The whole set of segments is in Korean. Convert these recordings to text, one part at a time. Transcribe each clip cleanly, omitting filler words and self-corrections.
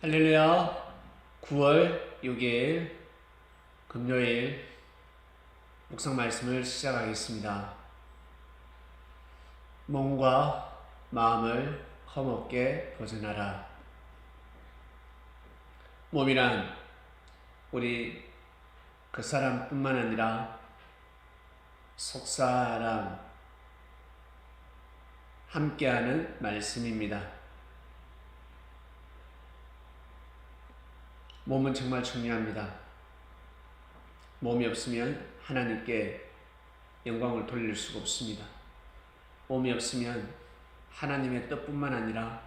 할렐루야. 9월 6일 금요일 묵상 말씀을 시작하겠습니다. 몸과 마음을 험없게 보존하라. 몸이란 우리 그 사람뿐만 아니라 속사람 함께하는 말씀입니다. 몸은 정말 중요합니다. 몸이 없으면 하나님께 영광을 돌릴 수가 없습니다. 몸이 없으면 하나님의 뜻뿐만 아니라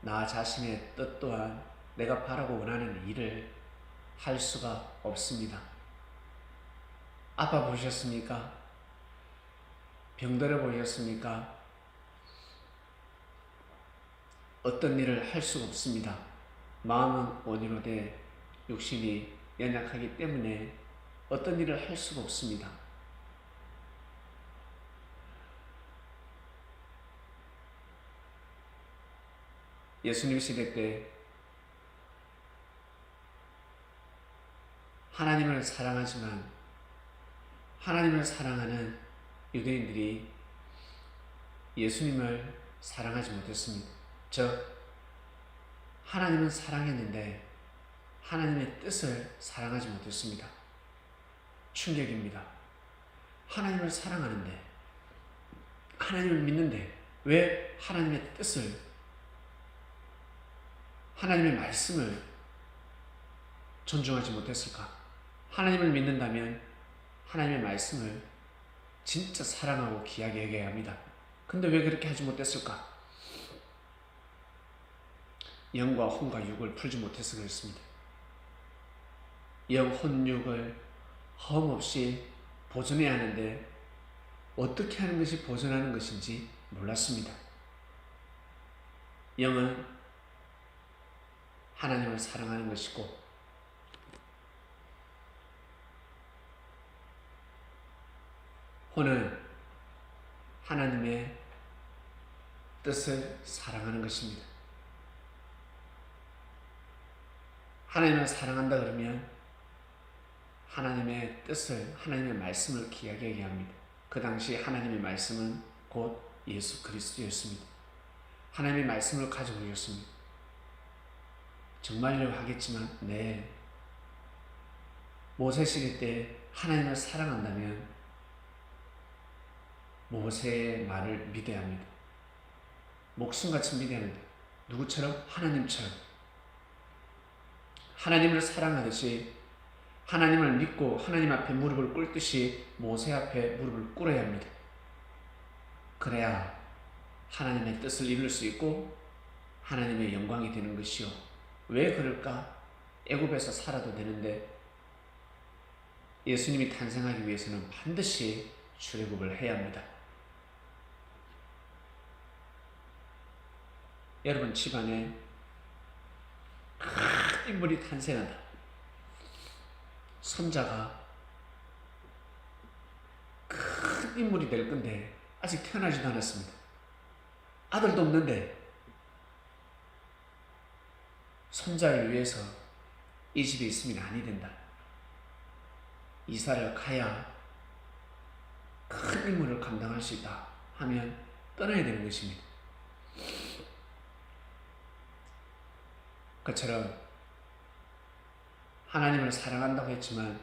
나 자신의 뜻 또한 내가 바라고 원하는 일을 할 수가 없습니다. 아파 보셨습니까? 병들어 보셨습니까? 어떤 일을 할 수가 없습니다. 마음은 원이로되 육신이 연약하기 때문에 어떤 일을 할 수가 없습니다. 예수님 시대 때 하나님을 사랑하지만 하나님을 사랑하는 유대인들이 예수님을 사랑하지 못했습니다. 즉 하나님은 사랑했는데 하나님의 뜻을 사랑하지 못했습니다. 충격입니다. 하나님을 사랑하는데 하나님을 믿는데 왜 하나님의 뜻을 하나님의 말씀을 존중하지 못했을까? 하나님을 믿는다면 하나님의 말씀을 진짜 사랑하고 귀하게 여겨야 합니다. 근데 왜 그렇게 하지 못했을까? 영과 혼과 육을 풀지 못해서 그렇습니다. 영, 혼, 육을 험없이 보존해야 하는데 어떻게 하는 것이 보존하는 것인지 몰랐습니다. 영은 하나님을 사랑하는 것이고 혼은 하나님의 뜻을 사랑하는 것입니다. 하나님을 사랑한다 그러면 하나님의 뜻을, 하나님의 말씀을 귀하게 여겨야 합니다. 그 당시 하나님의 말씀은 곧 예수 그리스도였습니다. 하나님의 말씀을 가지고 오셨습니다. 정말로 하겠지만 네, 모세 시대 때 하나님을 사랑한다면 모세의 말을 믿어야 합니다. 목숨같이 믿어야 합니다. 누구처럼? 하나님처럼. 하나님을 사랑하듯이 하나님을 믿고 하나님 앞에 무릎을 꿇듯이 모세 앞에 무릎을 꿇어야 합니다. 그래야 하나님의 뜻을 이룰 수 있고 하나님의 영광이 되는 것이요. 왜 그럴까? 애굽에서 살아도 되는데 예수님이 탄생하기 위해서는 반드시 출애굽을 해야 합니다. 여러분 집안에 큰 인물이 탄생한다. 손자가 큰 인물이 될 건데 아직 태어나지도 않았습니다. 아들도 없는데 손자를 위해서 이 집에 있으면 아니 된다. 이사를 가야 큰 인물을 감당할 수 있다 하면 떠나야 되는 것입니다. 그처럼 하나님을 사랑한다고 했지만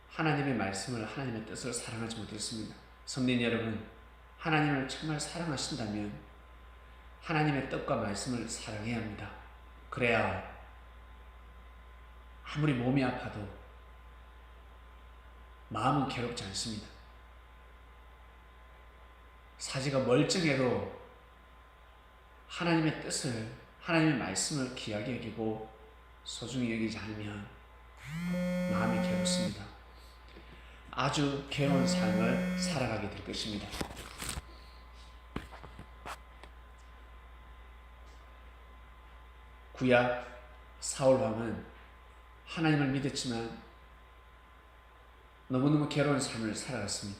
하나님의 말씀을, 하나님의 뜻을 사랑하지 못했습니다. 성도님 여러분, 하나님을 정말 사랑하신다면 하나님의 뜻과 말씀을 사랑해야 합니다. 그래야 아무리 몸이 아파도 마음은 괴롭지 않습니다. 사지가 멀쩡해도 하나님의 뜻을, 하나님의 말씀을 귀하게 여기고 소중히 여기지 않으면 마음이 괴롭습니다. 아주 괴로운 삶을 살아가게 될 것입니다. 구약 사울 왕은 하나님을 믿었지만 너무너무 괴로운 삶을 살아갔습니다.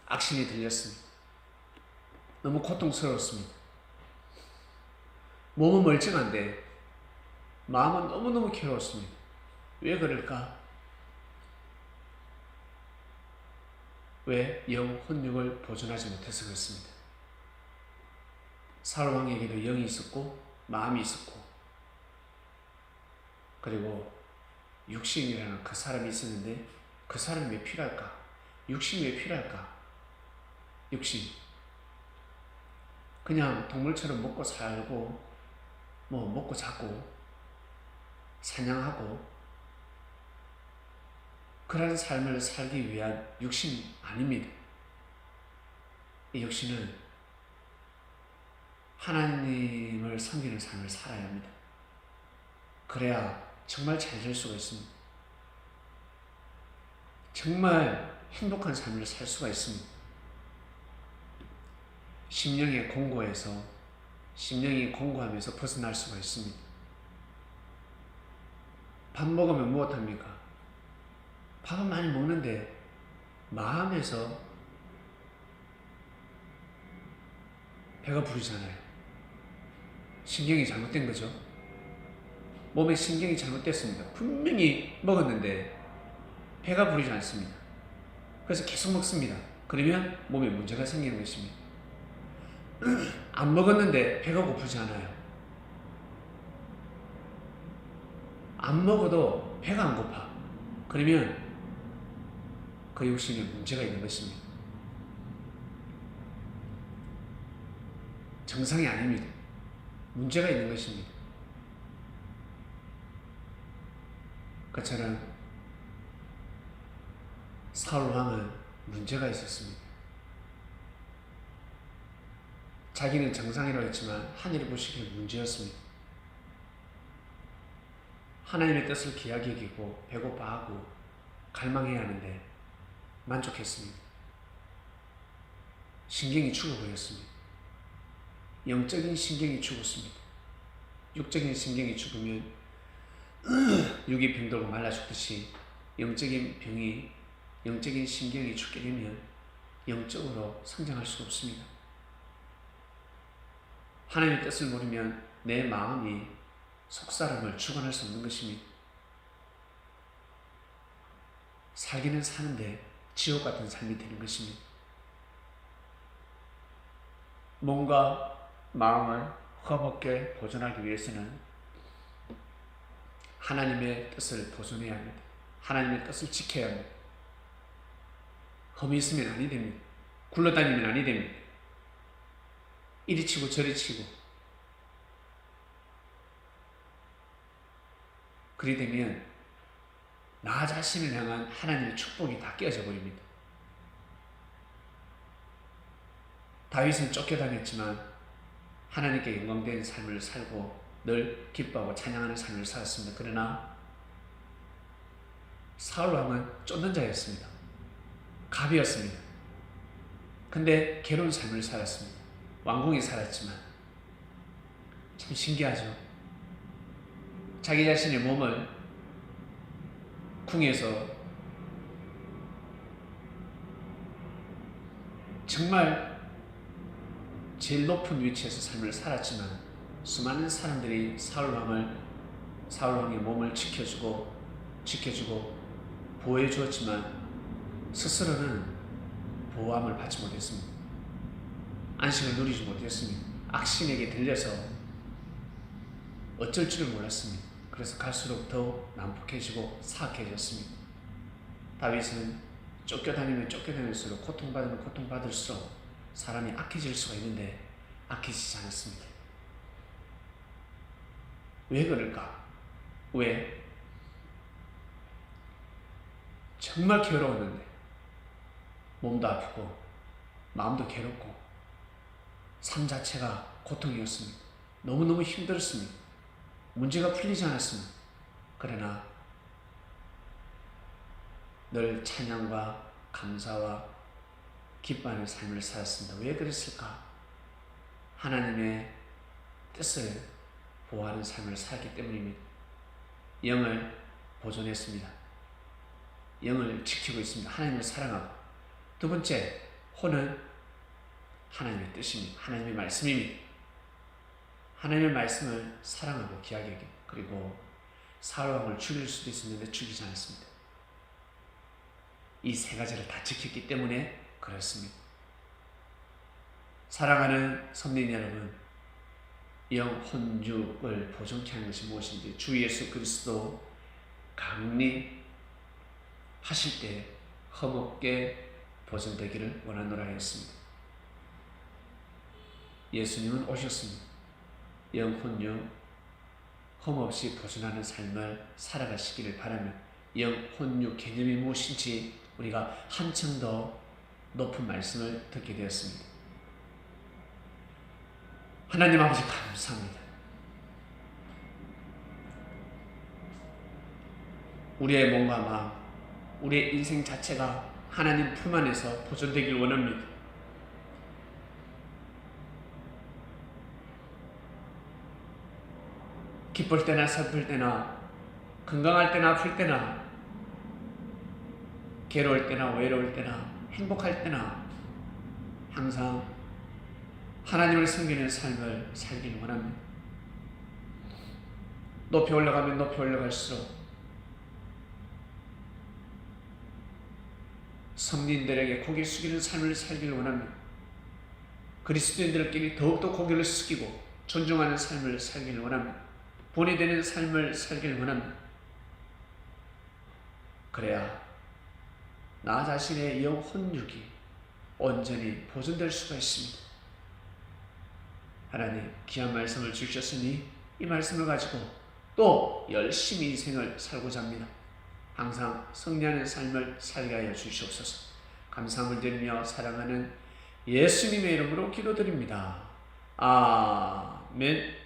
악신이 들렸습니다. 너무 고통스러웠습니다. 몸은 멀쩡한데 마음은 너무너무 괴로웠습니다. 왜 그럴까? 왜 영 혼육을 보존하지 못해서 그렇습니다. 사울 왕에게도 영이 있었고 마음이 있었고 그리고 육신이라는 그 사람이 있었는데 그 사람이 왜 필요할까? 육신이 왜 필요할까? 육신. 그냥 동물처럼 먹고 살고 뭐 먹고 자고 사냥하고 그런 삶을 살기 위한 육신 아닙니다. 이 육신은 하나님을 섬기는 삶을 살아야 합니다. 그래야 정말 잘 될 수가 있습니다. 정말 행복한 삶을 살 수가 있습니다. 심령의 공고에서 심령이 공고하면서 벗어날 수가 있습니다. 밥 먹으면 무엇합니까? 밥은 많이 먹는데 마음에서 배가 부르잖아요. 신경이 잘못된 거죠. 몸의 신경이 잘못됐습니다. 분명히 먹었는데 배가 부르지 않습니다. 그래서 계속 먹습니다. 그러면 몸에 문제가 생기는 것입니다. 안 먹었는데 배가 고프지 않아요. 안 먹어도 배가 안 고파. 그러면 그 육신에 문제가 있는 것입니다. 정상이 아닙니다. 문제가 있는 것입니다. 그처럼 사울 왕은 문제가 있었습니다. 자기는 정상이라고 했지만 하늘이 보시기에 문제였습니다. 하나님의 뜻을 귀하게 여기고 배고파하고 갈망해야 하는데 만족했습니다. 신경이 죽어버렸습니다. 영적인 신경이 죽었습니다. 육적인 신경이 죽으면 육이 병들고 말라 죽듯이 영적인 신경이 죽게 되면 영적으로 성장할 수가 없습니다. 하나님의 뜻을 모르면 내 마음이 속사람을 주관할 수 없는 것입니다. 살기는 사는데 지옥 같은 삶이 되는 것입니다. 몸과 마음을 헐겁게 보존하기 위해서는 하나님의 뜻을 보존해야 합니다. 하나님의 뜻을 지켜야 합니다. 험이 있으면 아니 됩니다. 굴러다니면 아니 됩니다. 이리 치고 저리 치고 그리 되면 나 자신을 향한 하나님의 축복이 다 깨어져 버립니다. 다윗은 쫓겨다녔지만 하나님께 영광된 삶을 살고 늘 기뻐하고 찬양하는 삶을 살았습니다. 그러나 사울 왕은 쫓는 자였습니다. 갑이었습니다. 근데 괴로운 삶을 살았습니다. 왕궁에 살았지만 참 신기하죠. 자기 자신의 몸을 궁에서 정말 제일 높은 위치에서 삶을 살았지만 수많은 사람들이 사울 왕의 몸을 지켜주고 보호해 주었지만 스스로는 보호함을 받지 못했습니다. 안식을 누리지 못했습니다. 악신에게 들려서 어쩔 줄을 몰랐습니다. 그래서 갈수록 더욱 난폭해지고 사악해졌습니다. 다윗은 쫓겨다닐수록 고통받을수록 사람이 악해질 수가 있는데 악해지지 않았습니다. 왜 그럴까? 왜? 정말 괴로웠는데 몸도 아프고 마음도 괴롭고 삶 자체가 고통이었습니다. 너무너무 힘들었습니다. 문제가 풀리지 않았습니다. 그러나 늘 찬양과 감사와 기뻐하는 삶을 살았습니다. 왜 그랬을까? 하나님의 뜻을 보호하는 삶을 살기 때문입니다. 영을 보존했습니다. 영을 지키고 있습니다. 하나님을 사랑하고. 두 번째, 혼은 하나님의 뜻입니다. 하나님의 말씀입니다. 하나님의 말씀을 사랑하고 귀하게 여깁니다. 그리고 사울왕을 죽일 수도 있었는데 죽이지 않았습니다. 이 세 가지를 다 지켰기 때문에 그렇습니다. 사랑하는 성도님 여러분, 영혼육을 보존케 하는 것이 무엇인지 주 예수 그리스도 강림하실 때 흠없게 보존되기를 원하노라 하였습니다. 예수님은 오셨습니다. 영혼육 흠없이 보존하는 삶을 살아가시기를 바라며 영혼육 개념이 무엇인지 우리가 한층 더 높은 말씀을 듣게 되었습니다. 하나님 아버지 감사합니다. 우리의 몸과 마음, 우리의 인생 자체가 하나님 품 안에서 보존되길 원합니다. 기쁠 때나 슬플 때나 건강할 때나 아플 때나 괴로울 때나 외로울 때나 행복할 때나 항상 하나님을 섬기는 삶을 살기를 원합니다. 높이 올라가면 높이 올라갈수록 성민들에게 고개 숙이는 삶을 살기를 원합니다. 그리스도인들끼리 더욱더 고개를 숙이고 존중하는 삶을 살기를 원합니다. 본이 되는 삶을 살기를 원합니다. 그래야 나 자신의 영혼육이 온전히 보존될 수가 있습니다. 하나님 귀한 말씀을 주셨으니 이 말씀을 가지고 또 열심히 인생을 살고자 합니다. 항상 승리하는 삶을 살게 하여 주시옵소서. 감사함을 드리며 사랑하는 예수님의 이름으로 기도드립니다. 아멘.